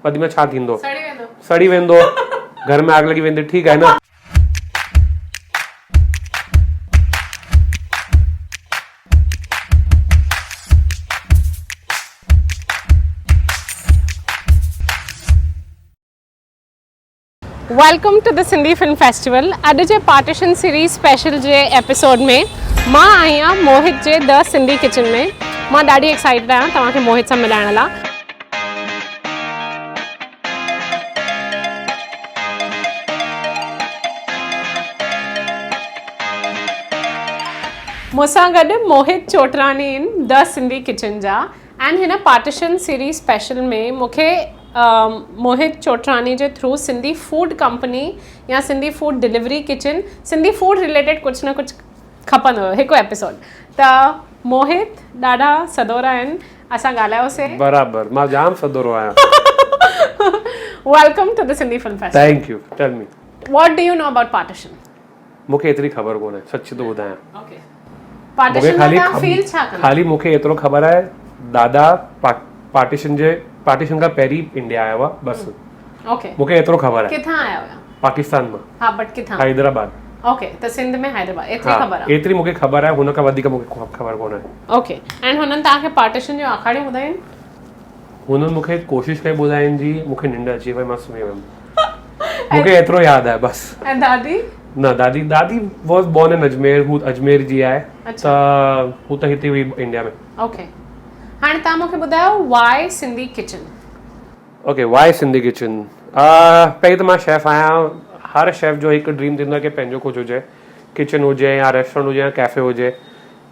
वधि में छा थींदो, सड़ी वेंदो घर में आग लगी वेंदी, ठीकु आहे न। Welcome to the Sindhi film festival. अॼु जे पार्टीशन सीरीज़ स्पेशल जे एपिसोड में मां आई आहियां मोहित जे द सिंधी किचन में। मां ॾाढी एक्साइटेड आहियां तव्हांखे मोहित सां मिलाइण लाइ। मूंसां गॾु मोहित Chotrani in the Sindhi kitchen जा। एंड हिन पार्टीशन सीरीज़ स्पेशल में मूंखे मोहित चोटरानी जे थ्रू सिंधी फूड कंपनी या Sindhi food delivery kitchen, Sindhi food related कुछ न कुछ खपंदो हुयो हिकु एपिसोड। त मोहित ॾाढा सदोरा आहिनि, असां ॻाल्हायोसीं। बराबर, मां जाम सदोरो आहियां। Welcome to the Sindhi film festival. Thank you. Tell me, what do you know about partition? मूंखे एतिरी ख़बर कोन्हे, सच थो ॿुधायां। ओके, पार्टीशन में तव्हां फील छा कंदा? खाली मूंखे एतिरो ख़बर आहे, दादा पार्टीशन खां पहिरीं इंडिया आया हुआ, बस। ओके, मूंखे एतिरो ख़बर आहे। किथां आया हुया? पाकिस्तान मां। हा, बट किथां? हैदराबाद। ओके, त सिंध में हैदराबाद, एतिरी ख़बर आहे। एतिरी मूंखे ख़बर आहे, हुन खां वधीक मूंखे ख़बर कोन्हे। ओके, एंड हुननि तव्हांखे पार्टीशन जो आखाड़ियूं ॿुधाइनि? हुननि मूंखे कोशिशि कई ॿुधाइण जी, मूंखे निंड अची वई, मां सुम्ही वियुमि। मूंखे एतिरो यादि आहे बस। ऐं दादी? न, दादी वॉज बोर्न इन अजमेर, हू अजमेर जी आहे, त हू त हिते हुई इंडिया में। ओके, हाणे तव्हां मूंखे ॿुधायो why Sindhi kitchen? Okay, why Sindhi kitchen? पहिरीं त मां शेफ़ आहियां। हर शेफ़ जो हिकु ड्रीम थींदो आहे कि पंहिंजो कुझु हुजे, किचन हुजे या रेस्टोरेंट हुजे या कैफ़े हुजे।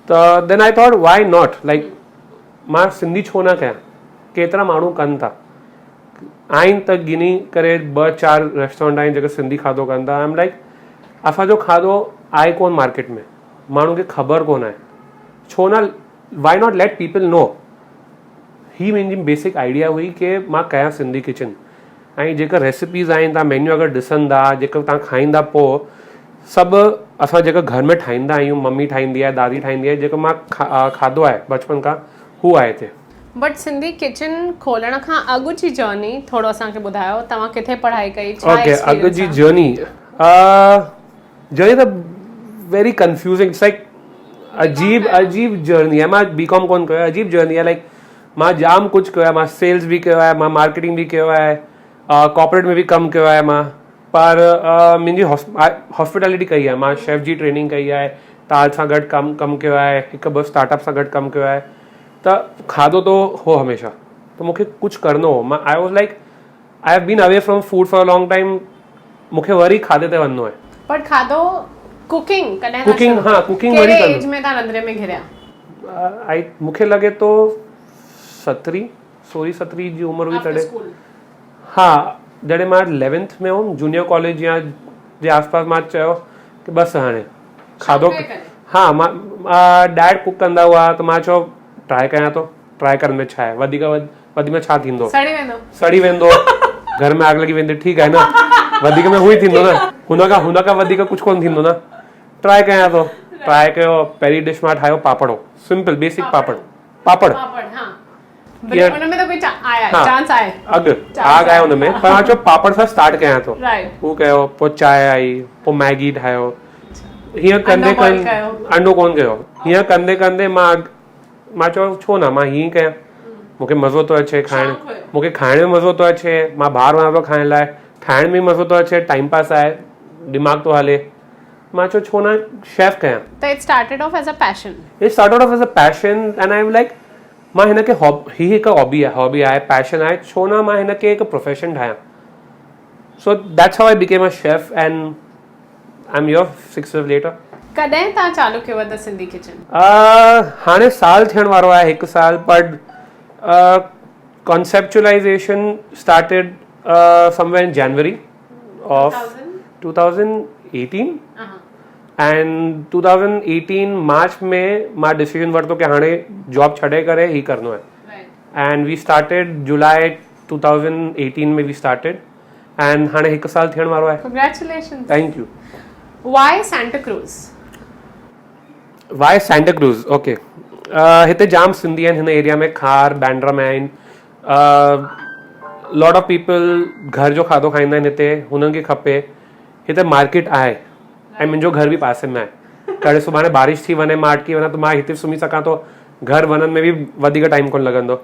त then I thought why not, like मां सिंधी छो न कयां? केतिरा माण्हू कनि था, आहिनि त गिनी करे 2-4 रेस्टोरेंट आहिनि जेके सिंधी खाधो कनि था। आई एम लाइक, असांजो खाधो आहे कोन मार्केट में, माण्हुनि खे ख़बर कोन आहे, छो न why not let people know. ही मुंहिंजी बेसिक आइडिया हुई कि मां कयां सिंधी किचन। ऐं जेका रेसिपीज़ आहिनि, तव्हां मेन्यू अगरि ॾिसंदा, जेको तव्हां खाईंदा, पोइ सभु असां जेका घर में ठाहींदा आहियूं, मम्मी ठाहींदी आहे, दादी ठाहींदी आहे, जेको मां खाधो आहे बचपन खां, हू आहे हिते। बट सिंधी किचन खोलण खां अॻु जी जर्नी थोरो असांखे ॿुधायो। तव्हां किथे पढ़ाई कई? ओके, अॻु जी जर्नी त वेरी कंफ्यूजिंग, इट्स लाइक अजीब जर्नी आहे। मां बीकॉम कोन कयो आहे, अजीब जर्नी आहे। लाइक मां जाम कुझु कयो आहे, मां सेल्स बि कयो आहे, मां मार्केटिंग बि कयो आहे, कॉर्पोरेट में बि कमु कयो आहे मां। पर मुंहिंजी हॉस्पिटैलिटी कई आहे, मां शेफ़ जी ट्रेनिंग कई आहे, ताज सां गॾु कमु कयो आहे, हिकु ॿ स्टार्टअप सां गॾु कमु कयो आहे। त खाधो तो हो हमेशा, त मूंखे कुझु करिणो हो। मां I was like, I have been away from food for a long time, मूंखे वरी खाधे ते वञिणो आहे। पर खाधो कुकिंग कॾहिं? कुकिंग, हा, कुकिंग वरी कहिड़े एज में तव्हां रंधिणे में घिरिया? मूंखे लॻे तो 16-17 जी उमिरि हुई तॾहिं। हा, जॾहिं मां 11th में हुउमि, जूनियर कॉलेज या जे आसपास, मां चयो कि बसि हाणे खाधो। हा, मां डैड कुक कंदा हुआ, त मां चयो ट्राई कयां थो। ट्राई करण में छा आहे, वधि में छा थींदो, सड़ी वेंदो, घर में आग लगी वेंदी, ठीकु आहे न। वधीक में हू ई थींदो न, हुन खां वधीक कुझु कोन थींदो न। ट्राई कयां थो, ट्राई कयो। पहिरीं डिश मां ठाहियो पापड़ो, सिंपल बेसिक पापड़। आग आहे हुन में, पर मां चयो पापड़ सां स्टार्ट कयां थो। हू कयो, पोइ चांहि आई, पोइ मैगी ठाहियो। हीअं कंदे अंडो कोन कयो। हीअं कंदे कंदे मां चयो छो न मां हीअं कयां, मूंखे मज़ो थो अचे खाइण, मूंखे खाइण में मज़ो थो अचे, मां ॿाहिरि वञा थो खाइण लाइ, ठाहिण में मज़ो थो अचे, टाइम पास आहे, दिमाग़ थो हले। मां चयो छो न शेफ कयां। त it started off as a passion and I am like, मां हिनखे ही हिकु हॉबी आहे, पैशन आहे, छो न मां हिनखे हिकु प्रोफेशन ठाहियां। So that's how I became a chef and I am here 6 years later। कॾहिं तव्हां चालू कयो द सिंधी किचन? हाणे साल थियण वारो आहे, 1 साल, but conceptualization started somewhere in January of 2018 and 2018 मार्च में मां डिसीजन वरितो कि हाणे जॉब छॾे करे ही करिणो आहे। एंड वी स्टार्टेड जुलाई 2018 में वी स्टार्टेड एंड हाणे 1 साल थियण वारो आहे। Congratulations. Thank you. Why Santa Cruz? Why Santa Cruz? Okay, हिते जाम सिंधी आहिनि हिन एरिया में, खार बैंड्रा में आहिनि। लॉट ऑफ पीपल घर जो खाधो खाईंदा आहिनि हिते, हुननि खे खपे हिते मार्केट आहे ऐं मुंहिंजो घर बि पासे में आहे। कॾहिं सुभाणे बारिश थी वञे, मां अटकी वञा त मां हिते सुम्ही सघां थो, घर वञण में बि वधीक टाइम कोन लॻंदो।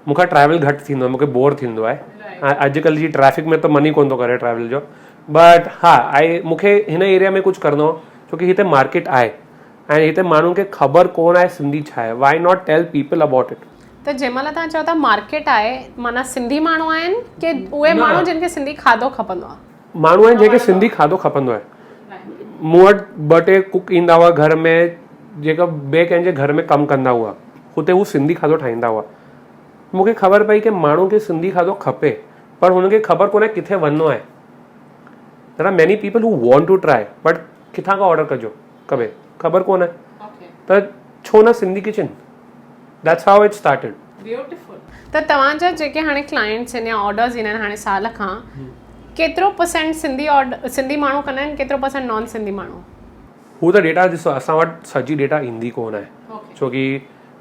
मूंखां ट्रैवल घटि थींदो आहे, मूंखे बोर थींदो आहे। अॼुकल्ह जी ट्रैफिक में त मन ई कोन थो करे ट्रैवल जो, बट हा मूंखे हिन एरिया में कुझु करिणो हो छोकी हिते मार्केट आहे ऐं हिते माण्हुनि खे ख़बर कोन आहे सिंधी छा आहे। Why not tell people about it. त जंहिंमहिल तव्हां चओ था मार्केट आहे, माना सिंधी माण्हू आहिनि की उहे माण्हू जिन खे सिंधी खाधो खपंदो आहे? माण्हू आहिनि जंहिंखे सिंधी खाधो खपंदो आहे। मूं वटि 2 टे कुक ईंदा हुआ घर में, जेका ॿिए कंहिंजे घर में कमु कंदा हुआ, हुते हू सिंधी खाधो ठाहींदा हुआ। मूंखे ख़बर पई की माण्हू खे सिंधी खाधो खपे, पर हुनखे ख़बर कोन्हे किथे वञिणो आहे। There R many people who want two try, but किथां खां ऑर्डर कजो कबे ख़बर कोन्हे। त छो न Sindhi kitchen, that's how it started. Beautiful. त तव्हांजा जेके हाणे क्लाइंट्स आहिनि या ऑर्डर्स ईंदा आहिनि हाणे साल खां, केतिरो % सिंधी माण्हू कंदा आहिनि, केतिरो % नॉन सिंधी माण्हू? हू त डेटा ॾिसो, असां वटि सॼी डेटा ईंदी कोन आहे छोकी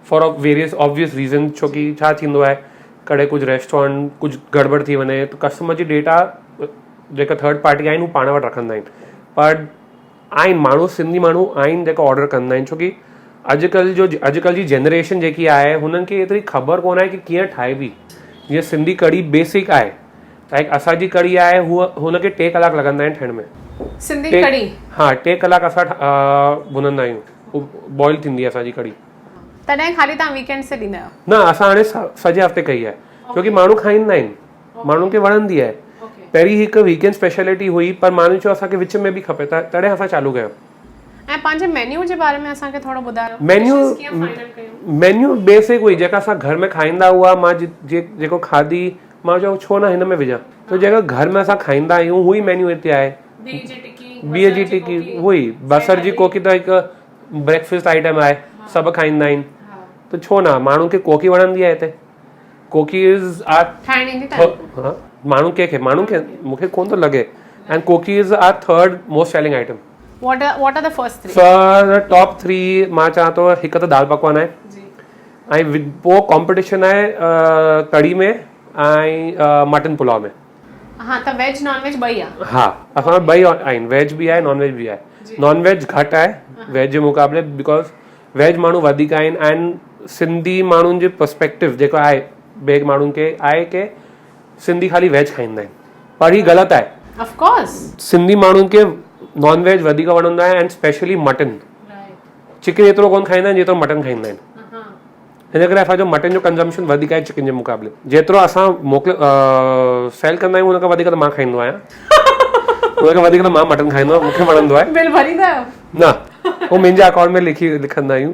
फॉर वेरियस ऑब्वियस रीज़न। छोकी छा थींदो आहे, कॾहिं कुझु रेस्टोरेंट कुझु गड़बड़ थी वञे त कस्टमर जी डेटा जेका थर्ड पार्टी आहिनि हू पाण वटि रखंदा आहिनि, पर आहिनि माण्हू, सिंधी माण्हू आहिनि जेका ऑर्डर कंदा आहिनि। छोकी अॼुकल्ह जी जनरेशन जेकी आहे हुननि खे एतिरी ख़बर कोन आहे की कीअं ठाहिबी। जीअं सिंधी कढ़ी बेसिक आहे, लाइक असांजी कढ़ी आहे हुनखे 2 कलाक लॻंदा आहिनि ठाहिण में। सिंधी कढ़ी? हा, 2 कलाक असां भुनंदा आहियूं, बॉइल थींदी आहे असांजी कढ़ी। तॾहिं ख़ाली तव्हां वीकेंड ते ॾींदा आहियो? न, असां हाणे सॼे हफ़्ते कई आहे छोकी माण्हू खाईंदा आहिनि, माण्हुनि खे वणंदी आहे। पहिरीं हिकु वीकेंड स्पेशलिटी हुई, पर माण्हू चयो असांखे विच में बि खपे, त तॾहिं असां चालू कयो। ऐं पंहिंजे मेन्यू जे बारे में असांखे थोरो ॿुधायो। मेन्यू बेसिक हुई जेका असां घर में खाईंदा हुआ। मां जेको खाधी मां चयो छो न हिन में विझां, त जेका घर में असां खाईंदा आहियूं उहो ई मेन्यू हिते आहे। बिह जी टिकी, उहो ई बसर जी कोकी त हिकु ब्रेकफास्ट आइटम आहे, सभु खाईंदा आहिनि, त छो न। माण्हुनि खे कोकी वणंदी आहे हिते। कोकी इज़ माण्हू खे मूंखे कोन थो लॻे, and koki is our 3rd most selling item. What are the first 3? For top 3 मां चवां थो हिकु त दाल पकवान आहे ऐं पोइ कॉम्पिटिशन आहे कढ़ी में ऐं मटन पुलाव में। हाँ, त वेज नॉन वेज ॿई आहे? हा, असां वटि ॿई आहिनि, वेज बि आहे नॉन वेज बि आहे। नॉन वेज घटि आहे वेज जे मुक़ाबले, बिकॉज वेज माण्हू वधीक आहिनि एंड सिंधी माण्हुनि जे पर्सपेक्टिव जेको आहे ॿिए माण्हुनि खे आहे की सिंधी ख़ाली वेज खाईंदा आहिनि, पर ही ग़लति आहे। ऑफ कोर्स सिंधी माण्हुनि खे नॉन वेज वधीक वणंदो आहे एंड स्पेशली मटन। चिकन एतिरो कोन खाईंदा आहिनि जेतिरो मटन खाईंदा आहिनि, हिन करे असांजो मटन जो कंजम्पशन वधीक आहे चिकन जे मुक़ाबले। जेतिरो असां सेल कंदा आहियूं हुनखां वधीक त मां खाईंदो आहियां, हुनखां वधीक त मां मटन खाईंदो आहियां, मूंखे वणंदो आहे। बिल भरींदा आहियो? न, उहो मुंहिंजे अकाउंट में लिखंदा आहियूं,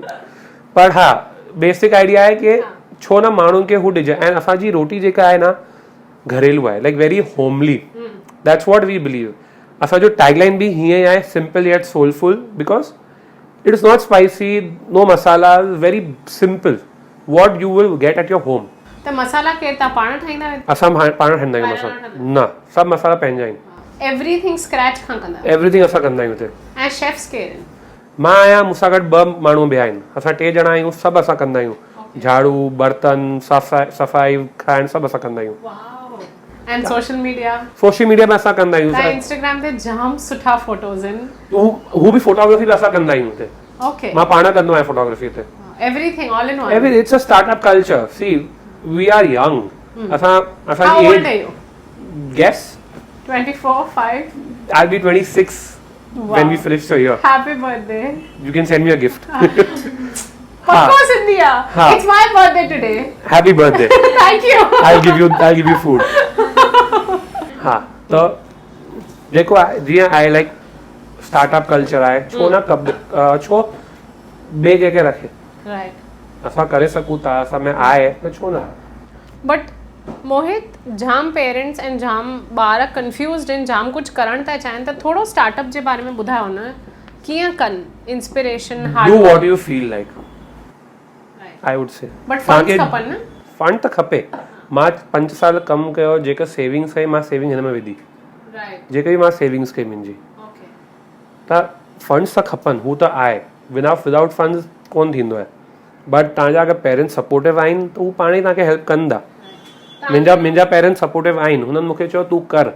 पर हा बेसिक आइडिया आहे की छो न माण्हुनि खे हू ॾिजे। ऐं असांजी रोटी जेका आहे न घरेलू आहे, like very homely, that's what we believe. असांजो टैगलाइन बि हीअं ई आहे, simple yet soulful, because it is not spicy, no masala, very simple, what you will get at your home. त मसाला केरु तव्हां पाण ठाहींदा आहियो? असां पाण ठाहींदा आहियूं मसाला, न सभु मसाला पंहिंजा आहिनि। एवरीथिंग स्क्रैच खां कंदा आहियो? एवरीथिंग असां कंदा आहियूं हिते। ऐं शेफ्स केरु आहिनि? मां आहियां, मूंसां गॾु 2 माण्हू ॿिया आहिनि, असां 3 ॼणा आहियूं, सभु असां कंदा आहियूं। झाड़ू, बर्तन, सफ़ाई, खाइण सभु असां कंदा आहियूं। एंड सोशल मीडिया में असां कंदा आहियूं। इंस्टाग्राम ते जाम सुठा फोटोज़ आहिनि, हू बि फोटोग्राफी बि असां कंदा आहियूं हिते। ओके, मां पाण कंदो आहियां फोटोग्राफी हिते। Everything all in one. It's a startup culture. See we are young. असांजी age guess 24, 5? I'll be 26 when we finish the year. Happy birthday. You can send me a gift. Of course, India. It's my birthday today. Happy birthday. Thank you. I'll give you food. हाँ, तो जेको आहे जीअं आहे like startup culture आहे, छो न छो ॿिए कंहिंखे रखे। राइट, असां करे सघूं था, असां में आहे त छो न। बट मोहित, जाम पेरेंट्स एंड जाम ॿार कंफ्यूज़्ड आहिनि, जाम कुझु करणु था चाहिनि, त थोरो स्टार्टअप जे बारे में ॿुधायो न, कीअं कनि? Inspiration, do what U feel like, I would say. But funds खपनि न? फंड त खपे। मां 5 साल कमु कयो, जेका सेविंग्स कई मां सेविंग हिन में विधी, जेका बि मां सेविंग्स कई मुंहिंजी, त फंड्स त खपनि, हू त आहे, विदाउट फंड्स कोन थींदो आहे। बट तव्हांजा अगरि पेरेंट्स सपोर्टिव आहिनि त हू पाण ई तव्हांखे हेल्प कंदा। मुंहिंजा पेरेंट्स सपोर्टिव आहिनि, हुननि मूंखे चयो तूं कर,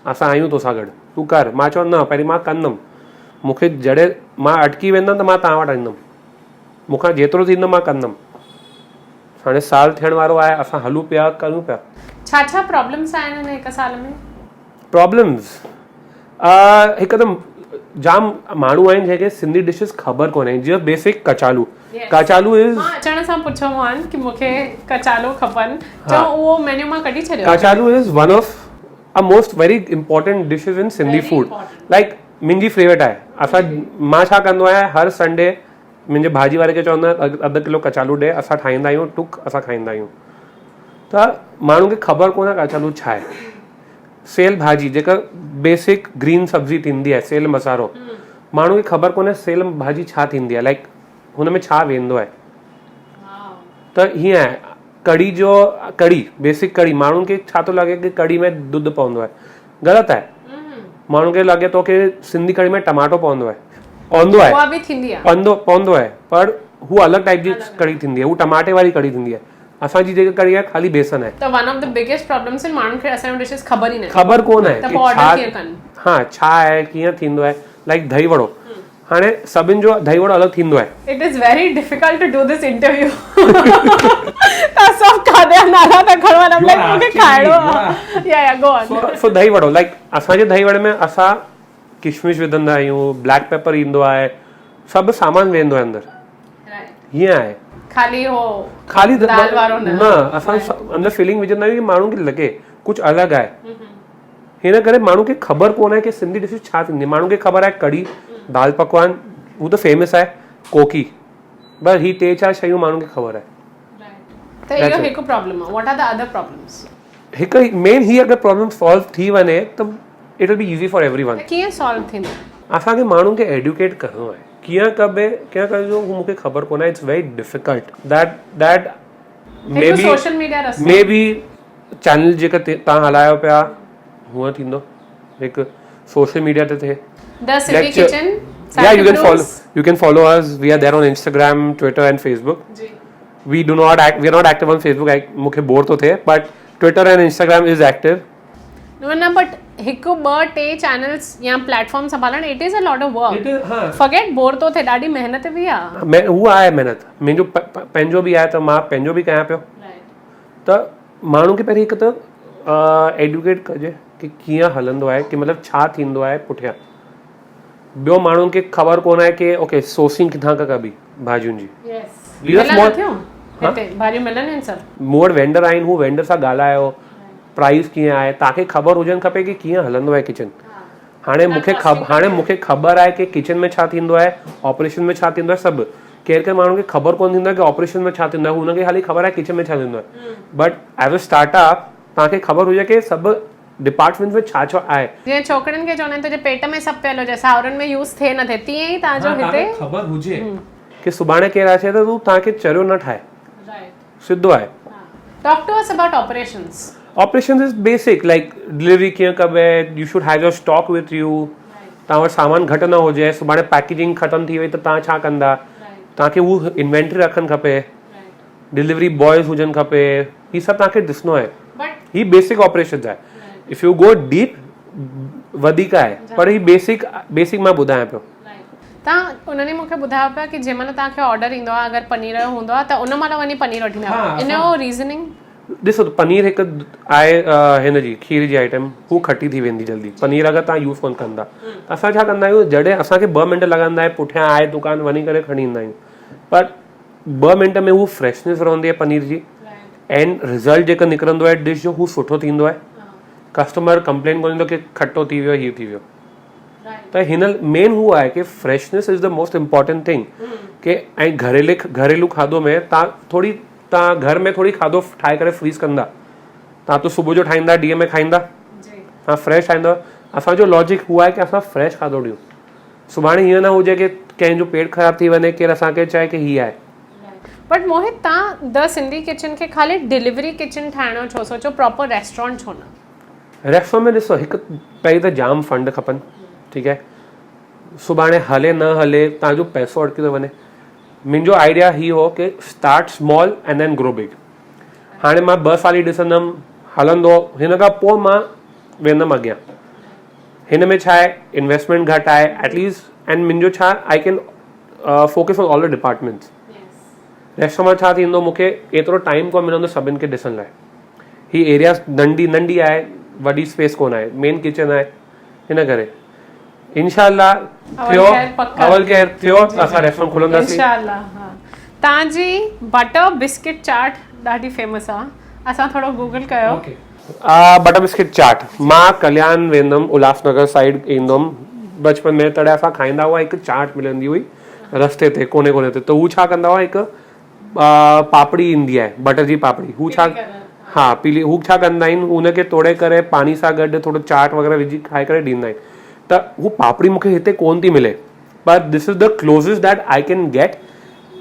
असां आहियूं तोसां गॾु, तूं कर। मां चयो न, पहिरीं मां कंदुमि, मूंखे जॾहिं मां अटकी वेंदुमि त मां तव्हां वटि ईंदुमि, मूंखां जेतिरो थींदो मां कंदुमि। हाणे साल थियण वारो आहे, असां हलूं पिया, कयूं पिया। छा छा प्रॉब्लम्स आहिनि हिन हिकु साल में? प्रॉब्लम्स हिकु त जाम माण्हू आहिनि जंहिंखे सिंधी डिशिस ख़बर कोन्हे, जीअं बेसिक कचालू। कचालू इज़, मां अचण सां पुछोमांनि कि मूंखे कचालू खपनि, चओ उहो मेन्यू मां कढी छॾियो। कचालू is one of a most very important dishes इन सिंधी फूड। लाइक मुंहिंजी फेवरेट आहे। असां मां छा कंदो आहियां, हर संडे मुंहिंजे भाॼी वारे खे चवंदो आहियां अधु किलो कचालू ॾे, असां ठाहींदा आहियूं, टुक असां खाईंदा आहियूं। त माण्हुनि खे ख़बर कोन्हे कचालू छा आहे। सेल भाॼी जेका बेसिक ग्रीन सब्जी थींदी आहे, सेल मसालो, माण्हू खे ख़बर कोन्हे सेल भाॼी छा थींदी आहे, लाइक हुन में छा वेंदो आहे। त हीअं आहे कढ़ी जो, कढ़ी बेसिक कढ़ी माण्हुनि खे छा थो लॻे कि कढ़ी में ॾुध पवंदो आहे, ग़लति आहे। माण्हुनि खे लॻे थो कि सिंधी कढ़ी में टमाटो पवंदो आहे, पवंदो आहे, पर हू अलॻि टाइप जी कढ़ी थींदी आहे, हू टमाटे वारी कढ़ी थींदी आहे। असांजी जेकी कढ़ी आहे ख़ाली बेसन आहे। त one of the biggest problems in माण्हुनि खे असांजो डिशेस ख़बर ई न, ख़बर कोन आहे त पोइ ऑर्डर कीअं कनि। हाँ, छा आहे, कीअं थींदो आहे। लाइक दही वड़ो, हाणे सभिनि जो दही वड़ो अलॻि थींदो आहे। It is very difficult to do this interview. त सभु खाधे नाला था खणनि, हम लाइक मूंखे खाइणो आहे। या गो ऑन। सो दही वड़ो, लाइक असांजे दही वड़े में असां किशमिश विझंदा आहियूं, ब्लैक पेपर ईंदो आहे, सभु सामान वेंदो आहे अंदरि। हीअं आहे, खाली दाल वारो न, असां अंदरि फीलिंग विझंदा आहियूं कि माण्हू खे लॻे कुझु अलॻि आहे। हिन करे माण्हू खे ख़बर कोन आहे कि सिंधी डिशेस छा थींदी आहे। माण्हू खे ख़बर आहे कढ़ी, दाल पकवान, हू त फेमस आहे, कोकी, बस ही टे चार शयूं माण्हू खे ख़बर आहे। त इहो हिकु प्रॉब्लम आहे। What are the other problems? हिकु मेन ही अगरि प्रॉब्लम सॉल्व थी वञे त it will be easy for everyone. कीअं सॉल्व थींदो? असांखे माण्हुनि खे एडुकेट करिणो आहे, कीअं कबे कीअं कजो, हू मूंखे ख़बर कोन आहे। It's very difficult that may be channel जेका तव्हां हलायो पिया हूअं थींदो, हिकु सोशल मीडिया ते थिए। The City Kitchen. Yeah, you can follow us. We are there on Instagram, Twitter and Facebook. We are not active on Facebook. मुखे बोर तो थे, but Twitter and Instagram is active. No, but हिकु ॿ टे channels या platform संभालण, it is a lot of work. Forget bore तो थे, ॾाढी मेहनत बि आहे। हू आहे मेहनत, मुंहिंजो पंहिंजो बि आहे त मां पंहिंजो बि कयां पियो। त माण्हू खे पहिरीं हिकु त एडुकेट कजे कि कीअं हलंदो आहे, कि मतिलबु छा थींदो आहे पुठियां। ॿियो माण्हुनि खे ख़बर कोन आहे कि ओके सोर्सिंग किथां खां कबी भाॼियुनि जी। मूं वटि वेंडर आहिनि, हू वेंडर सां ॻाल्हायो, प्राइस कीअं आहे, तव्हांखे ख़बर हुजणु खपे कि कीअं हलंदो आहे किचन। हाणे मूंखे ख़बर आहे कि किचन में छा थींदो आहे, ऑपरेशन में छा थींदो आहे, सभु। केरु माण्हू खे ख़बर कोन थींदो आहे कि ऑपरेशन में छा थींदो आहे, हुनखे ख़ाली ख़बर आहे किचन में छा थींदो आहे। बट एज अ स्टार्टअप तव्हांखे ख़बर हुजे कि सभु डिपार्टमेंट में छा छा आहे। जीअं छोकिरनि खे चवंदा आहिनि तुंहिंजे पेट में सभु पियल हुजे, सावरनि में यूज़ थिए न थिए, तीअं ई तव्हांजो हिते ख़बर हुजे कि सुभाणे केरु अचे त तूं तव्हांखे चरियो न ठाहे, सिधो आहे। Talk to us about operations. Operations is basic, like delivery कीअं कबे, you should have your stock with you। तव्हां वटि सामान घटि न हुजे, सुभाणे पैकेजिंग ख़तमु थी वई त तव्हां छा कंदा, तव्हांखे हू इन्वेंट्री रखणु खपे, डिलीवरी बॉयज़ हुजनि खपे, ही सभु तव्हांखे ॾिसणो आहे। ही बेसिक ऑपरेशंस आहे। इफ यू गो डीप वधीक आहे, पर ही बेसिक मां ॿुधायां पियो। तव्हां उन्हनि मूंखे ॿुधायो पिया कि जंहिंमहिल तव्हांखे ऑर्डर ईंदो आहे, अगरि पनीर जो हूंदो आहे त उन महिल वञी पनीर वठी ईंदा आहियो। इन जो रीज़निंग ॾिसो, पनीर हिकु आहे हिन जी खीर जी आइटम, हू खटी थी वेंदी जल्दी। पनीर अगरि तव्हां यूज़ कोन कंदा, असां छा कंदा आहियूं, जॾहिं असांखे 2 मिंट लॻंदा आहे, पुठियां आहे दुकान, वञी करे खणी ईंदा आहियूं। पर 2 मिंट में हू फ्रेशनेस रहंदी आहे पनीर जी, एंड रिज़ल्ट जेको निकिरंदो आहे डिश जो, हू सुठो थींदो आहे। कस्टमर कंप्लेन कोन ईंदो कि खटो थी वियो, हीअ थी वियो। त हिन मेन हू आहे कि freshness is the most important thing. कि ऐं घरेलू खाधो में तव्हां घर में थोरी खाधो ठाहे करे फ्रीज़ कंदा, तव्हां तो सुबुह जो ठाहींदा, ॾींहं में खाईंदा, तव्हां फ्रेश ठाहींदव। असांजो लॉजिक हू आहे कि असां फ्रेश खाधो ॾियूं। सुभाणे हीअं न हुजे कि कंहिंजो पेट ख़राबु थी वञे, केरु असांखे चए कि हीअ आहे। बट मोहित, तव्हां द सिंधी किचन खे ख़ाली डिलीवरी किचन ठाहिणो छो सोचो, प्रॉपर रेस्टोरेंट छो न? रेस्टोरेंट में ॾिसो, हिकु पहिरीं त जाम फंड खपनि, ठीकु आहे। सुभाणे हले न हले, तव्हांजो पैसो अटकी थो वञे। मुंहिंजो आइडिया ही हो कि start small and then grow big. हाणे मां 2 साल ई ॾिसंदमि हलंदो, हिन खां पोइ मां वेंदमि अॻियां। हिन में छा आहे, इन्वेस्टमेंट घटि आहे एटलीस्ट, एंड मुंहिंजो छा, I can focus on all the departments. Restaurant में छा थींदो, मूंखे एतिरो टाइम कोन मिलंदो सभिनि खे ॾिसण लाइ। ही एरिया नंढी आहे, वॾी स्पेस कोन आहे, मेन किचन आहे, हिन करे इंशाल्लाह थियो अवल केयर थियो असां रेस्टोरेंट खुलंदासीं इंशाल्लाह। हाँ, तव्हांजी बटर बिस्किट चाट ॾाढी फेमस आहे, असां थोरो गूगल कयो। बटर बिस्किट चाट, मां कल्याण वेंदुमि, उल्हासनगर साइड ईंदुमि बचपन में, तॾहिं असां खाईंदा हुआ, हिकु चाट मिलंदी हुई रस्ते ते कोने कोने ते, त हू छा कंदा हुआ, हिकु पापड़ी ईंदी आहे बटर जी पापड़ी, हू छा, हाँ पीली, हू छा कंदा आहिनि, हुनखे तोड़े करे पानी सां गॾु थोरो चाट वग़ैरह विझी खाई करे ॾींदा आहिनि। त हू पापड़ी मूंखे हिते कोन थी मिले, but this is the closest that I can get,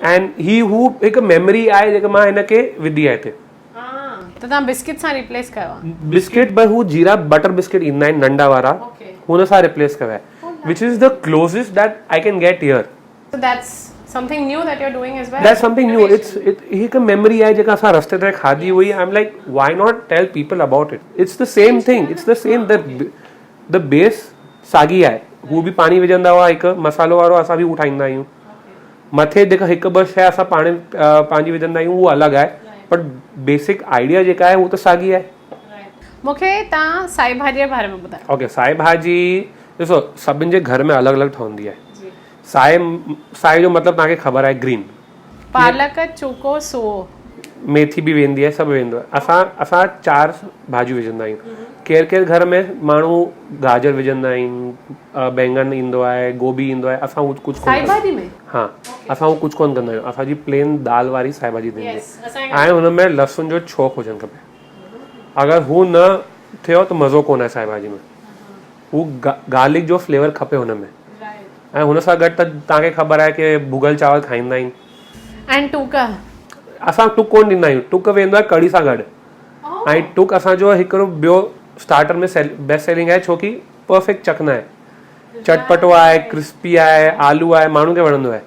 and who हिकु मेमोरी आहे जेका मां हिनखे विधी आहे हिते। त तव्हां बिस्किट सां रिप्लेस कयो आहे? बिस्किट बस हू जीरा बटर बिस्किट ईंदा आहिनि नंढा वारा, हुन सां रिप्लेस कयो आहे, which is the closest that I can get here. So that's something new that you're doing as well. That's something new. It's a memory है जेका असां रस्ते ते खाधी हुई। I'm like, why not tell people about it? It's the same thing. It's the same. The base साॻी आहे। हू बि पाणी विझंदा हुआ, हिकु मसालो वारो असां बि हू ठाहींदा आहियूं। मथे जेका हिकु ॿ शइ असां पंहिंजी विझंदा आहियूं, उहो अलॻि आहे, बट बेसिक आइडिया जेका आहे उहो त साॻी आहे। मूंखे तव्हां साई भाॼीअ जे बारे में ॿुधायो। ओके, साई भाॼी ॾिसो सभिनि जे घर में अलॻि अलॻि ठहंदी आहे। साई जो मतिलबु तव्हांखे ख़बर आहे, ग्रीन, पालक, चूको, सुओ, मेथी बि वेंदी आहे, सभु वेंदो आहे। असां 4 भाॼियूं विझंदा आहियूं। केरु घर में माण्हू गाजर विझंदा आहिनि, बैंगन ईंदो आहे, गोभी ईंदो आहे, असां कुझु साई भाॼी में, हाँ असां कुझु कोन कंदा आहियूं। असांजी प्लेन दाल वारी साई भाॼी थींदी आहे, ऐं हुन में लहसुन जो छोक हुजणु खपे। अगरि हू न थियो त मज़ो कोन आहे साई भाॼी में। हू गार्लिक जो फ्लेवर खपे हुन में, ऐं हुन सां गॾु त तव्हांखे ख़बर आहे की भुॻल चांवर खाईंदा आहिनि। ऐं टूक, असां टुक कोन ॾींदा आहियूं, टुक वेंदो आहे कढ़ी सां गॾु। ऐं टुक असांजो हिकिड़ो ॿियो स्टार्टर में बेस्ट सेलिंग आहे, छोकी परफेक्ट चखना आहे, चटपटो आहे, क्रिस्पी आहे, आलू आहे, माण्हू खे वणंदो आहे।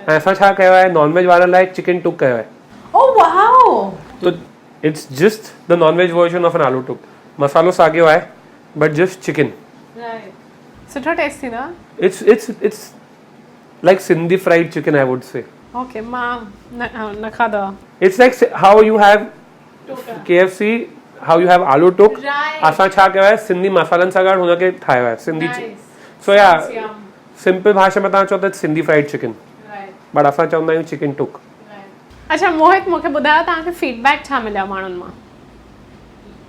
ऐं असां छा कयो आहे, नॉनवेज वारनि लाइ चिकन टुक कयो आहे। Oh wow! तो it's just the non-veg version of an आलू टुक। मसालो साॻियो आहे, बट जस्ट चिकन। सुठो टेस्ट थींदो आहे। It's like Sindhi fried chicken, I would say. Okay, मां न खाधो। It's like how you have KFC, how you have आलू टुक, असां छा कयो आहे, सिंधी मसालनि सां गॾु हुनखे ठाहियो आहे, सिंधी। सो या सिंपल भाषा में तव्हां चओ त सिंधी फ्राइड चिकन, बट असां चवंदा आहियूं चिकन टुक। अच्छा मोहित, मूंखे ॿुधायो तव्हांखे फीडबैक छा मिलियो माण्हुनि मां?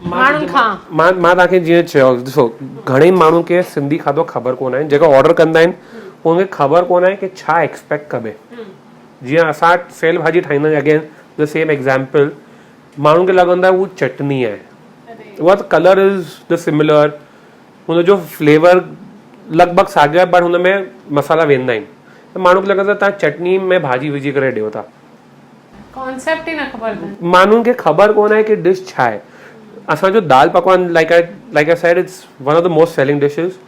माण्हुनि खां मां तव्हांखे जीअं चयो, ॾिसो घणेई माण्हू खे सिंधी खाधो ख़बर कोन आहे, जेका ऑर्डर कंदा आहिनि उनखे ख़बर कोन आहे की छा एक्सपेक्ट कबे। जीअं असां सेल भाॼी ठाहींदा आहियूं, अगेन द सेम एग्जाम्पल, माण्हुनि खे लॻंदो आहे उहा चटनी आहे, उहा त कलर इज़ द सिमिलर, हुनजो फ्लेवर लॻभॻि साॻियो आहे, बट हुन में मसाला वेंदा आहिनि, त माण्हू खे लॻंदो आहे तव्हां चटनी में भाॼी विझी करे ॾियो था। कॉन्सेप्ट ई न ख़बर, माण्हुनि खे ख़बर कोन आहे की डिश छा आहे। असांजो दाल पकवान, like I said, it's one of the most selling dishes.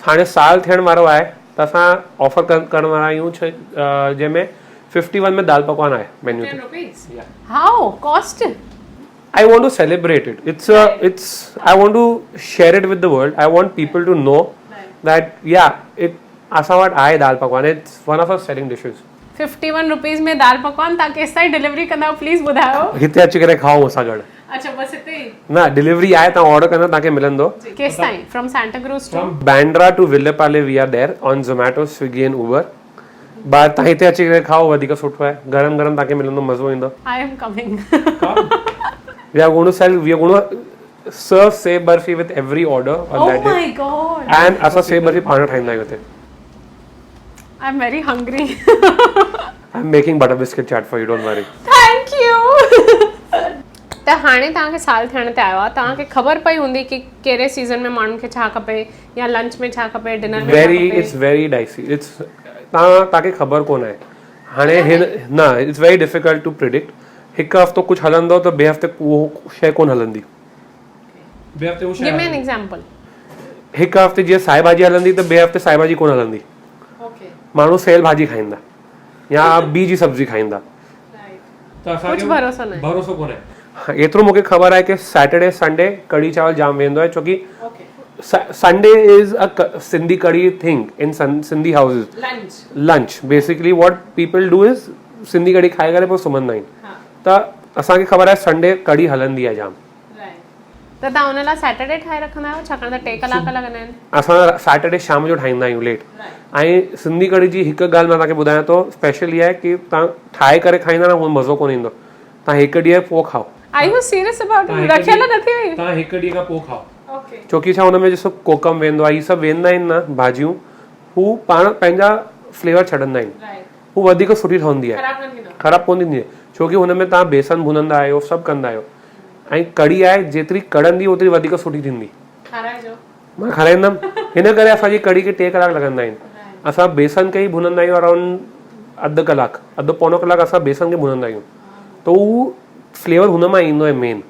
हाणे साल थियण वारो आहे, त असां ऑफर करण वारा आहियूं, जंहिंमें 51 में दाल पकवान आहे मेन्यू ते। हाउ cost? I want to celebrate it. I want to share it with the world. I want people to know that असां वटि आहे दाल पकवान। It's one of our selling dishes. 51 rupees में दाल पकवान तव्हां केसि ताईं डिलीवरी कंदा, प्लीज़ ॿुधायो। हिते अची करे खाओ असां गॾु। अच्छा बस हिते ई? न, डिलीवरी आहे, तव्हां ऑर्डर कंदा तव्हांखे मिलंदो। केसि ताईं? From Santa Cruz to Bandra to Vile Parle we are there on Zomato, Swiggy and Uber. But तव्हां हिते अची करे खाओ, वधीक सुठो आहे, गरम गरम तव्हांखे मिलंदो, मज़ो ईंदो। I am coming. We are going to serve save barfi with every order on that day. Oh my god. And असां सेव बर्फी पाण ठाहींदा आहियूं हिते। I'm very hungry. I'm making butter biscuit chat for you, don't worry. Thank you. त हाणे तव्हांखे साल थियण ते आयो आहे, तव्हांखे ख़बर पई हूंदी कि कहिड़े सीज़न में माण्हुनि खे छा खपे, या लंच में छा खपे, डिनर में छा खपे? It's very dicey. तव्हांखे ख़बर कोन आहे हाणे न, it's very difficult to predict. हिकु हफ़्तो कुझु हलंदो त ॿिए हफ़्ते उहो शइ कोन हलंदी। Give me an example. हिकु हफ़्ते जीअं साई भाॼी हलंदी त ॿिए हफ़्ते साई भाॼी कोन हलंदी। माण्हू सेल भाॼी खाईंदा या ॿी जी सब्जी खाईंदा। कुछ भरोसो न आहे। भरोसो कोन आहे। एतिरो मूंखे ख़बर आहे कि सैटरडे संडे कढ़ी चावल जाम वेंदो आहे छोकी Sunday is a Sindhi kadhi thing in Sindhi houses lunch basically what people do is Sindhi kadhi खाई करे पोइ सुम्हंदा आहिनि त असांखे ख़बर आहे संडे कढ़ी हलंदी आहे जाम त तव्हां हुन लाइ सैटरडे ठाहे रखंदा आहियो छाकाणि त 2 कलाक लॻंदा आहिनि असां सैटरडे शाम जो ठाहींदा आहियूं लेट ऐं सिंधी कढ़ी जी हिकु ॻाल्हि मां तव्हांखे ॿुधायां थो स्पेशल इहा आहे कि तव्हां ठाहे करे खाईंदा न उहो मज़ो कोन ईंदो तव्हां हिकु ॾींहुं पोइ खाओ Are you serious about it? रखियल नथी हुई तव्हां हिकु ॾींहं खां पोइ खाओ छोकी छा हुन में ॾिसो कोकम वेंदो आहे इहे सभु वेंदा आहिनि न भाॼियूं हू पाण पंहिंजा फ्लेवर छॾंदा आहिनि हू वधीक सुठी ठहंदी आहे ख़राबु कोन थींदी आहे छोकी हुन में तव्हां बेसन भुनंदा आहियो सभु कंदा आहियो ऐं कढ़ी आहे जेतिरी कड़ंदी ओतिरी वधीक सुठी थींदी मां खाराईंदमि हिन करे असांजी कढ़ी खे 2 कलाक लॻंदा आहिनि असां बेसन खे ई भुनंदा आहियूं अराउंड अधु कलाक अधु पौनो कलाक असां बेसन खे भुनंदा आहियूं त हू फ्लेवर हुन मां ईंदो आहे मेन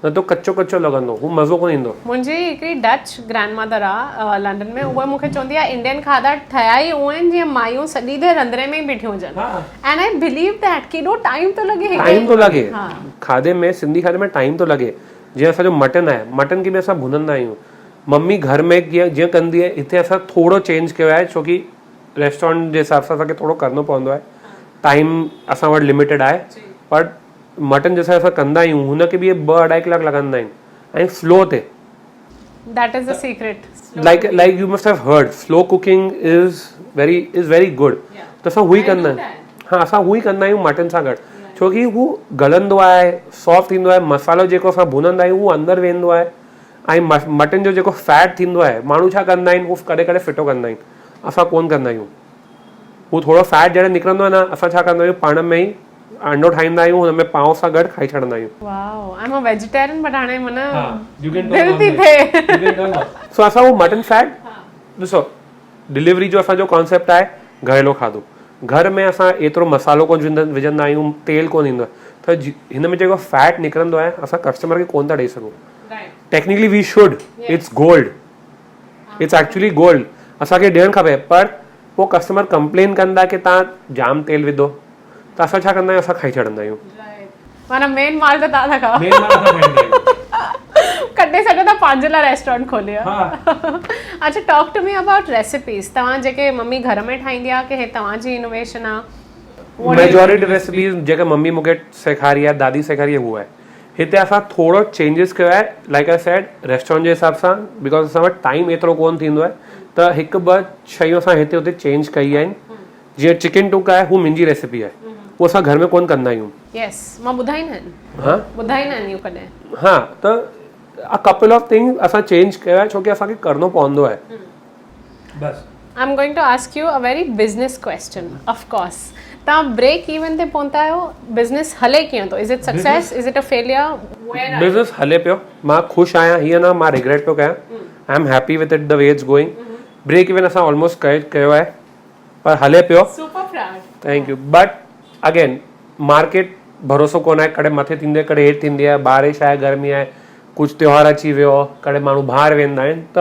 न त कच्चो कच्चो लॻंदो हू मज़ो कोन ईंदो मुंहिंजी हिकिड़ी डच ग्रैंडमदर आहे लंडन में उहा मूंखे चवंदी आहे इंडियन खाधा ठहिया ई उहे आहिनि जीअं मायूं सॼी देरि रंधिणे में ई बीठियूं हुजनि एंड आई बिलीव दैट केॾो टाइम थो लॻे टाइम थो लॻे खाधे में सिंधी खाधे में टाइम थो लॻे जीअं असांजो मटन आहे मटन खे बि असां भुनंदा आहियूं मम्मी घर में जीअं कंदी आहे हिते असां थोरो चेंज कयो आहे छोकी रेस्टोरेंट जे हिसाब सां असांखे थोरो करिणो पवंदो आहे टाइम असां वटि लिमिटेड आहे बट मटन जैसा असां कंदा आहियूं हुनखे बि 2-2.5 कलाक लॻंदा आहिनि ऐं स्लो ते that is the secret like U must have heard slow cooking is very good त असां हू ई कंदा आहियूं हा असां हू ई कंदा आहियूं मटन सां गॾु छोकी हू गलंदो आहे सॉफ्ट थींदो आहे मसालो जेको असां भुनंदा आहियूं उहो अंदरि वेंदो आहे ऐं मटन जो जेको फैट थींदो आहे माण्हू छा कंदा आहिनि उहो कॾहिं कॾहिं फिटो कंदा आहिनि असां कोन कंदा आहियूं हू थोरो फैट जॾहिं निकिरंदो आहे न असां छा कंदा आहियूं पाण में ई अंडो ठाहींदा आहियूं हुन में पाव सां गॾु खाई छॾंदा आहियूं wow I am a vegetarian but हाणे मन दिल थी थिए सो असां उहो मटन फैट ॾिसो डिलीवरी जो असांजो कॉन्सेप्ट आहे घरेलू खाधो घर में असां एतिरो मसालो कोन विझंदा आहियूं तेल कोन ईंदो आहे त हिन में जेको फैट निकिरंदो आहे असां कस्टमर खे कोन था ॾेई सघूं technically we should it's gold it's actually gold असांखे ॾियणु खपे पर पोइ कस्टमर कंप्लेन कंदा की तव्हां जाम तेल विधो त असां छा कंदा आहियूं असां खाई छॾंदा आहियूं माना मेन माल त तव्हां था खाओ कढे सघो था पंहिंजे लाइ रेस्टोरेंट खोलियो अच्छा talk to me about recipes तव्हां जेके मम्मी घर में ठाहींदी आहे की हे तव्हांजी इनोवेशन आहे मेजॉरिटी रेसिपीज़ जेका मम्मी मूंखे सेखारी आहे दादी सेखारी आहे उहा आहे हिते असां थोरो चेंजिस कयो आहे लाइक आई सेड रेस्टोरेंट जे हिसाब सां बिकॉज असां वटि टाइम एतिरो कोन थींदो आहे त 1-2 शयूं असां हिते हुते चेंज कई आहिनि जीअं चिकन टुक आहे हू मुंहिंजी रेसिपी आहे उहो असां घर में कोन कंदा आहियूं यस मां ॿुधाईंदा आहिनि कॾहिं हा त अ कपल ऑफ थिंग्स असां चेंज कयो आहे छोकी असांखे करिणो पवंदो आहे बस I am going to ask you a very business question of course तव्हां ब्रेक इवन ते पहुता आहियो बिज़नेस हले कीअं थो is it success is it a failure business हले पियो मां ख़ुशि आहियां हीअं न मां रिग्रेट पियो कयां I am happy with it the way it's going break even असां ऑलमोस्ट कयो आहे पर हले पियो thank you but again market भरोसो कोन आहे कॾहिं मथे थींदी आहे कॾहिं हेठि थींदी आहे बारिश आहे गर्मी आहे कुझु त्योहार अची वियो कॾहिं माण्हू ॿाहिरि वेंदा आहिनि त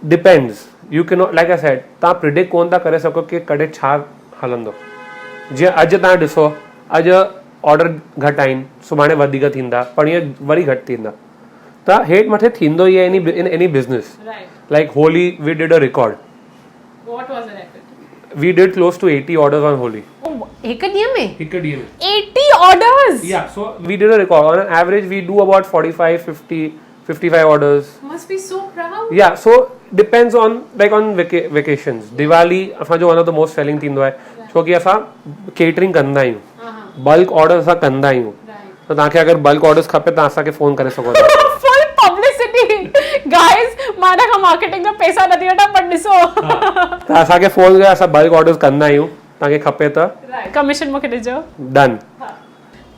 depends U can not like I said तव्हां प्रिडिक्ट कोन था करे सघो की कॾहिं छा हलंदो जीअं अॼु तव्हां ॾिसो अॼु ऑर्डर घटि आहिनि सुभाणे वधीक थींदा परीहं वरी घटि थींदा त हेठि मथे थींदो ई आहे in any business like Holi we did a record we did close to 80 orders on Holi. हिकु ॾींहं में 80 orders yeah so we did a record on an average we do about 45 orders must be so proud yeah so depends on like on vacations Diwali असांजो one of the most selling थींदो आहे छोकी असां catering कंदा आहियूं bulk order असां कंदा आहियूं त तव्हांखे अगरि बल्क ऑर्डर्स खपे तव्हां असांखे फोन करे सघो था फुल पब्लिसिटी गाइस मां खां मार्केटिंग जा पैसा नथी वठां पर ॾिसो त असांखे फोन करे असां बल्क ऑर्डर्स कंदा आहियूं तव्हांखे खपे त कमीशन मूंखे ॾिजो डन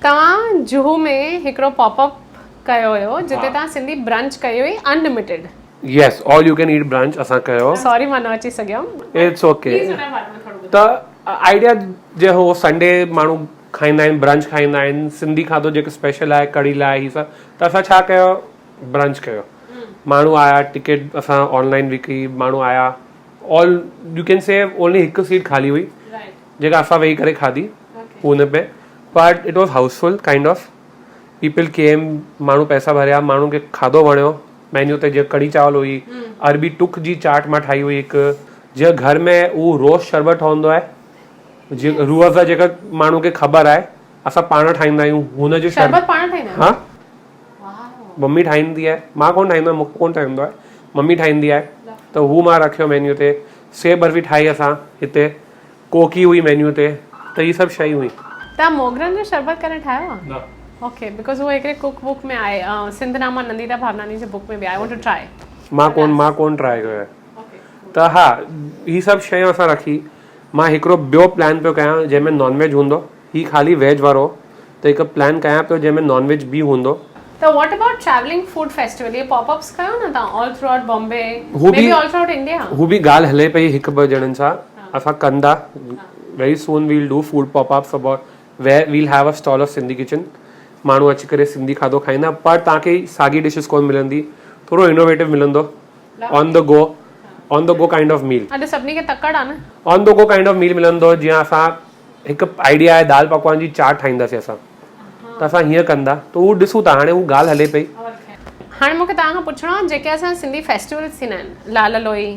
तव्हां जुहू में हिकिड़ो पॉपअप कयो हुयो जिते तव्हां सिंधी ब्रंच कयो हुई unlimited Yes all you can eat brunch असां कयो सॉरी मां न अची सघियमि इट्स ओके त आइडिया जे हो संडे माण्हू खाईंदा आहिनि ब्रंच खाईंदा आहिनि सिंधी खाधो जेको स्पेशल आहे कढ़ी लाइ हीअ सभु त असां छा कयो ब्रंच कयो माण्हू आया टिकट असां ऑनलाइन विकी माण्हू आया all you can say only हिकु सीट ख़ाली हुई जेका असां वेही करे खाधी हुन पे but it was housefull kind of people came, माण्हू पैसा भरिया, माण्हू खे खाधो वणियो, मेन्यू ते जीअं कढ़ी चावल हुई, अरबी टुक जी चाट मां ठाही हुई हिकु, जीअं घर में उहो रोज़ शरबत ठहंदो आहे, जीअं रूह अफ़ज़ा जेका माण्हू खे ख़बर आहे असां पाण ठाहींदा आहियूं, हुनजो शरबत पाण ठाहींदा आहियूं? हा, मम्मी ठाहींदी आहे, मां कोन ठाहींदो आहियां, मूंखे कोन ठाहींदो आहे, मम्मी ठाहींदी आहे, त हू मां रखियो मेन्यू ते। सेव बर्फी ठाही असां हिते, कोकी हुई मेन्यू ते, त इहे सभु शयूं हुई। तव्हां मोगरनि जो शरबत करे ठाहियो आहे? ओके, बिकॉज़ उहो हिकिड़े कुक बुक में आहे, सिंधनामा नंदिता भावनानी जे बुक में बि आहे, आई वांट टू ट्राई। मां कोन ट्राई कयो आहे। त हा, ही सभु शयूं असां रखी। मां हिकिड़ो ॿियो प्लान पियो कयां जंहिंमें नॉनवेज हूंदो, ही ख़ाली वेज वारो, त हिकु प्लान कयां पियो जंहिंमें नॉनवेज बि हूंदो। त what about travelling food festival, ये पॉपअप्स कयो न तव्हां all through out Bombay, may be all through out India? हू बि ॻाल्हि हले पई हिकु ॿ ॼणनि सां, असां कंदा, very soon we'll do food popups about where we'll have a stall of Sindhi kitchen, माण्हू अची करे सिंधी खाधो खाईंदा, पर तव्हांखे साॻी डिशिस कोन मिलंदी, थोरो इनोवेटिव मिलंदो, on the go kind of meal. अॼु सभिनी खे तकड़ आहे न, on the go kind of meal मिलंदो। जीअं असां हिकु आइडिया आहे दाल पकवान जी चाट ठाहींदासीं असां, त असां हीअं कंदा, त उहो ॾिसूं था, हाणे उहा ॻाल्हि हले पई। हाणे मूंखे तव्हां खां पुछिणो आहे, जेके असां सिंधी फेस्टिवल्स थींदा आहिनि, लाल लोई,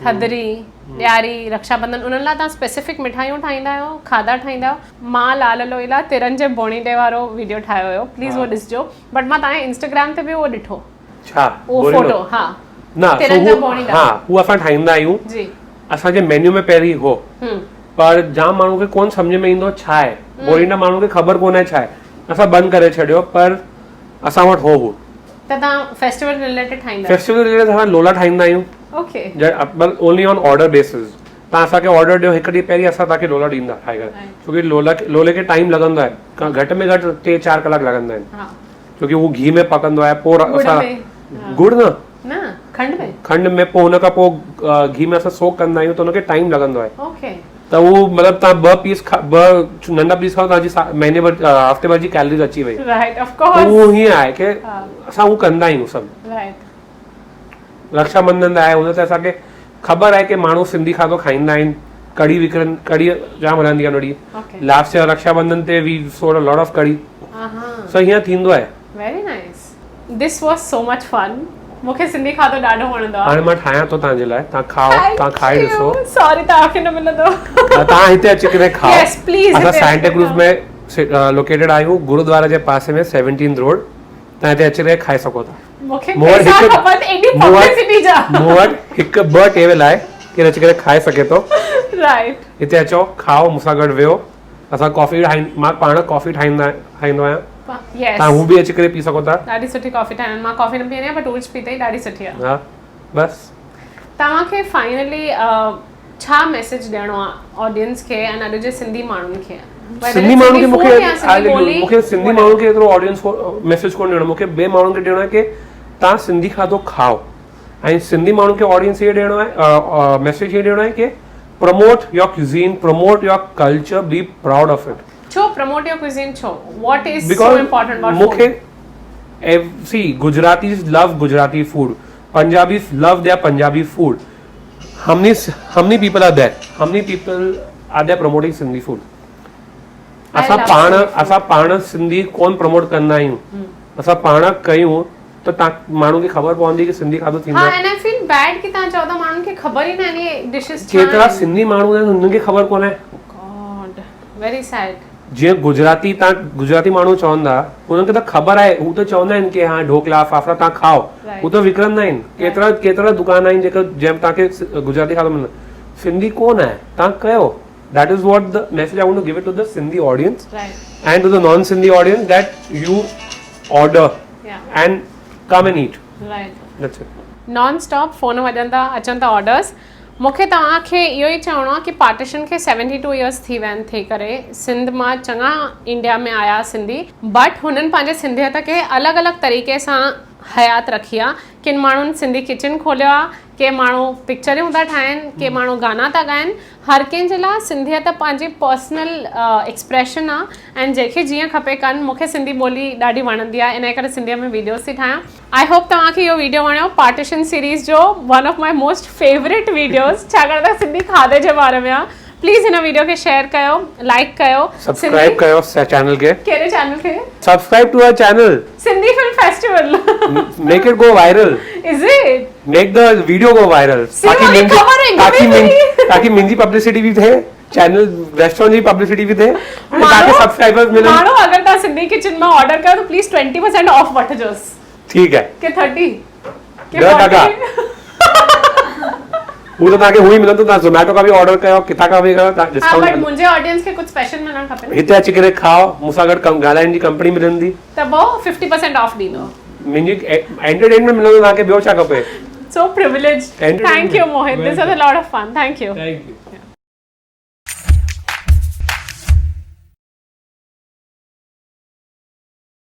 थधिड़ी, ॾियारी, रक्षाबंधन, उन्हनि लाइ तव्हां स्पेसिफिक मिठाइयूं ठाहींदा आहियो, खाधा ठाहींदा आहियो? मां लाल लोई लाइ तिरनि जे बोणी डे वारो वीडियो ठाहियो हुयो, प्लीज़ उहो ॾिसजो, बट मां तव्हांजे इंस्टाग्राम ते बि उहो ॾिठो, छा उहो फोटो। हा न, हू असां ठाहींदा आहियूं जी, असांजे मेन्यू में पहिरीं हो, पर जाम माण्हू खे कोन सम्झ में ईंदो छा आहे बोरींडा, माण्हू खे ख़बर कोन आहे छा आहे, असां बंदि करे छॾियो, पर असां वटि हो। त तव्हां फेस्टिवल रिलेटेड ठाहींदा? फेस्टिवल रिलेटेड असां लोला ठाहींदा आहियूं, okay, but only on order basis. तव्हां असांखे ऑर्डर ॾियो, हिकु ॾींहुं पहिरीं असां तव्हांखे लोला ॾींदा ठाहे करे, छोकी लोले खे टाइम लॻंदो आहे, घटि में घटि 3-4 कलाक लॻंदा आहिनि, छोकी उहो घी में पकंदो आहे, पोइ असां गुड़ न खंड में, पोइ हुन खां पोइ घी में असां सोक कंदा आहियूं, त हुनखे टाइम लॻंदो आहे। त उहो मतिलबु तव्हां ॿ नंढा पीस खाओ, तव्हांजी महीने भर हफ़्ते भर जी कैलरीज अची वई। उहो हीअं आहे की असां उहो कंदा आहियूं सभु। रक्षाबंधन आहे, हुन ते असांखे ख़बर आहे की माण्हू सिंधी खाधो खाईंदा आहिनि, कढ़ी विकिरनि, कढ़ी जाम हलंदी आहे हुन ॾींहुं। लास्ट ईयर रक्षाबंधन ते we sold a lot of kadhi, so हीअं थींदो आहे। Very nice, this was so much fun. मूंखे सिंधी खाधो ॾाढो वणंदो आहे। हाणे मां ठाहियां थो तव्हांजे लाइ, तव्हां खाओ, तव्हां खाई ॾिसो। सॉरी तव्हांखे न मिलंदो, तव्हां हिते अची करे खाओ। यस प्लीज। असां सांता क्रूज में लोकेटेड आहियूं, गुरुद्वारा जे पासे में 17 रोड, तव्हां हिते अची करे खाई सघो था। मूं वटि हिकु ॿ टेबल आहे, केरु अची करे खाई सघे थो। राइट, हिते अचो, खाओ, मूंसां गॾु वेहो। असां कॉफी मां पाण कॉफी ठाहींदो आहियां, तव्हां हू बि अची करे पी सघो था। ॾाढी सुठी कॉफी ठाहींदा, मां कॉफी न पीअंदी आहियां, बट उहा पीते ॾाढी सुठी आहे। हा बस। तव्हांखे फाइनली छा मैसेज ॾियणो आहे ऑडियंस खे ऐं अॼु जे सिंधी माण्हुनि खे? सिंधी माण्हुनि खे मूंखे सिंधी माण्हुनि खे एतिरो ऑडियंस मैसेज कोन ॾियणो, मूंखे ॿिए माण्हुनि खे ॾियणो आहे की तव्हां सिंधी खाधो खाओ, ऐं सिंधी माण्हुनि खे ऑडियंस इहो ॾियणो आहे, मैसेज इहो ॾियणो आहे की promote your cuisine, promote your culture, be proud of it. Cho promote your cuisine, cho what is because so important about food? See, Gujaratis love Gujarati food, Punjabis love their Punjabi food. How many people are there? How many people are there promoting Sindhi food? असां पाण सिंधी कोन promote कंदा आहियूं, असां पाण कयूं त तव्हां माण्हू खे ख़बर पवंदी कि सिंधी खाधो थींदो आहे। आई फील बैड कि तव्हां चओ था माण्हुनि खे ख़बर ई न आहे ये डिशेस छा। केतिरा सिंधी माण्हू आहिनि हुननि खे ख़बर कोन्हे। God, very sad. जीअं गुजराती माण्हू चवंदा, हुननि खे त ख़बर आहे, हू त चवंदा आहिनि कि हा ढोकला फाफड़ा तव्हां खाओ, हू त विकिरंदा आहिनि। केतिरा दुकान आहिनि जेका जंहिं तव्हांखे गुजराती खाधो मिलंदो, सिंधी कोन आहे, तव्हां कयो। That is what the message I want to give it to the Sindhi audience, and to the non-Sindhi audience, that you order and come and eat. Right. That's it. Non-stop phone वजंदा अचनि था orders. मूंखे तव्हांखे इहो ई चवणो आहे कि partition खे 72 years थी विया आहिनि थी करे, सिंध मां चङा इंडिया में आया सिंधी, बट हुननि पंहिंजे सिंधियत खे अलॻि अलॻि तरीक़े सां हयात रखी आहे। किन माण्हुनि सिंधी किचन खोलियो आहे, के माण्हू पिक्चरूं था ठाहिनि, के माण्हू गाना था ॻाइनि। हर कंहिंजे लाइ सिंधियत पंहिंजी पर्सनल एक्सप्रेशन आहे, ऐं जंहिंखे जीअं खपे कनि। मूंखे सिंधी ॿोली ॾाढी वणंदी आहे, इन करे सिंधीअ में वीडियोस थी ठाहियां। आई होप तव्हांखे इहो वीडियो वणियो, पार्टीशन सीरीज़ जो one of my most favourite videos, छाकाणि त सिंधी खाधे जे बारे में आहे। प्लीज़ हिन वीडियो खे शेयर कयो, लाइक कयो, सब्सक्राइब कयो चैनल खे, कहिड़े चैनल खे? Subscribe to our channel, Sindhi film festival. Make it go viral, Is it? Make the video go viral, सिर्फ खबर है ताकि मुंहिंजी पब्लिसिटी भी थिए, चैनल रेस्टोरेंट जी पब्लिसिटी भी थिए, ऐं तव्हांखे सब्सक्राइबर्स मिलनि। माण्हू अगर तव्हां सिंधी किचन मां ऑर्डर कयो त प्लीज 20% ऑफ वठिजोसि। ठीक है, के 30 के 10% वो तो तव्हांखे हूं ई मिलंदो, तव्हां ज़ोमेटो का बि ऑर्डर कयो, किथां का बि कयो, तव्हां हां, डिस्काउंट बट मुंहिंजे ऑडियंस खे कुछ स्पेशल मिलणु खपे न। हिते अची करे खाओ, मूंसां गॾु कमु ॻाल्हाइण जी कंपनी मिलंदी, त पोइ 50% ऑफ ॾींदो। मुंहिंजी एंटरटेनमेंट मिलंदो, तव्हांखे ॿियो छा खपे? So privileged. Entertainment. Thank you, Mohit. This was a lot of fun. Thank you. Thank U.